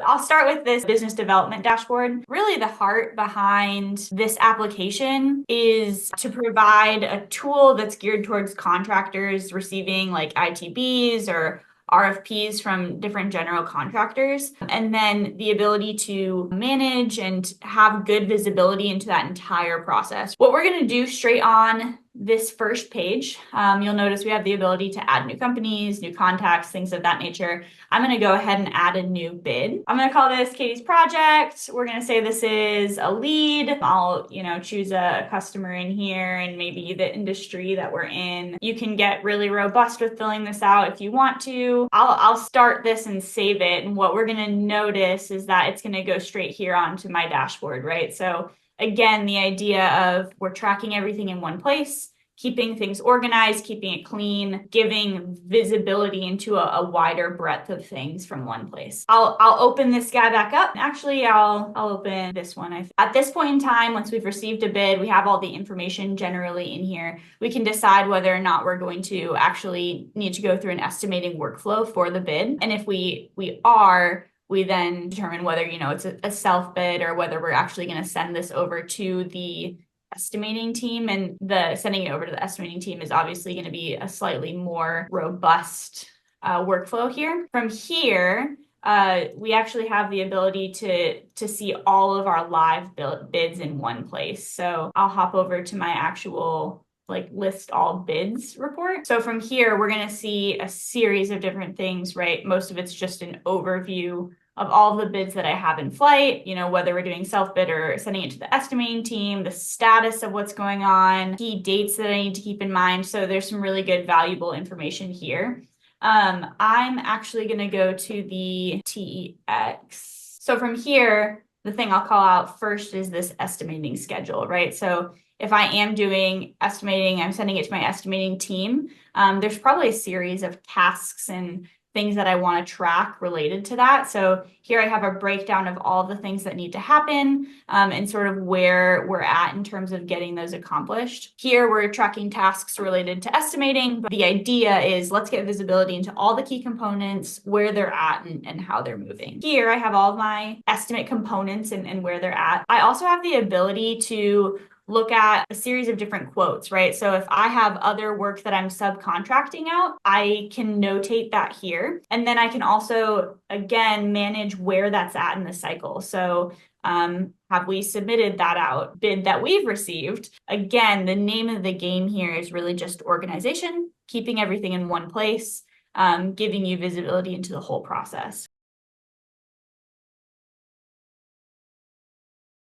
I'll start with this business development dashboard. Really, the heart behind this application is to provide a tool that's geared towards contractors receiving like ITBs or RFPs from different general contractors, and then the ability to manage and have good visibility into that entire process. What we're going to do straight on this first page, you'll notice we have the ability to add new companies, new contacts, things of that nature. I'm going to go ahead and add a new bid. I'm going to call this Katie's project. We're going to say this is a lead. I'll, choose a customer in here and maybe the industry that we're in. You can get really robust with filling this out if you want to. I'll start this and save it. And what we're going to notice is that it's going to go straight here onto my dashboard, right? So again, the idea of we're tracking everything in one place, keeping things organized, keeping it clean, giving visibility into a wider breadth of things from one place. I'll open this guy back up. Actually, I'll open this one. At this point in time, once we've received a bid, we have all the information generally in here. We can decide whether or not we're going to actually need to go through an estimating workflow for the bid. And if we are, we then determine whether, it's a self bid or whether we're actually going to send this over to the estimating team. And the sending it over to the estimating team is obviously going to be a slightly more robust workflow here. From here, we actually have the ability to see all of our live bids in one place. So I'll hop over to my actual list all bids report. So from here, we're going to see a series of different things, right? Most of it's just an overview of all the bids that I have in flight, whether we're doing self-bid or sending it to the estimating team, the status of what's going on, key dates that I need to keep in mind. So there's some really good, valuable information here. I'm actually going to go to the TEX. So from here, the thing I'll call out first is this estimating schedule, right? So if I am doing estimating, I'm sending it to my estimating team. There's probably a series of tasks and things that I want to track related to that. So here I have a breakdown of all the things that need to happen and sort of where we're at in terms of getting those accomplished. Here we're tracking tasks related to estimating, but the idea is let's get visibility into all the key components, where they're at and how they're moving. Here I have all of my estimate components and where they're at. I also have the ability to look at a series of different quotes, right? So if I have other work that I'm subcontracting out, I can notate that here. And then I can also, again, manage where that's at in the cycle. So have we submitted that bid that we've received? Again, the name of the game here is really just organization, keeping everything in one place, giving you visibility into the whole process.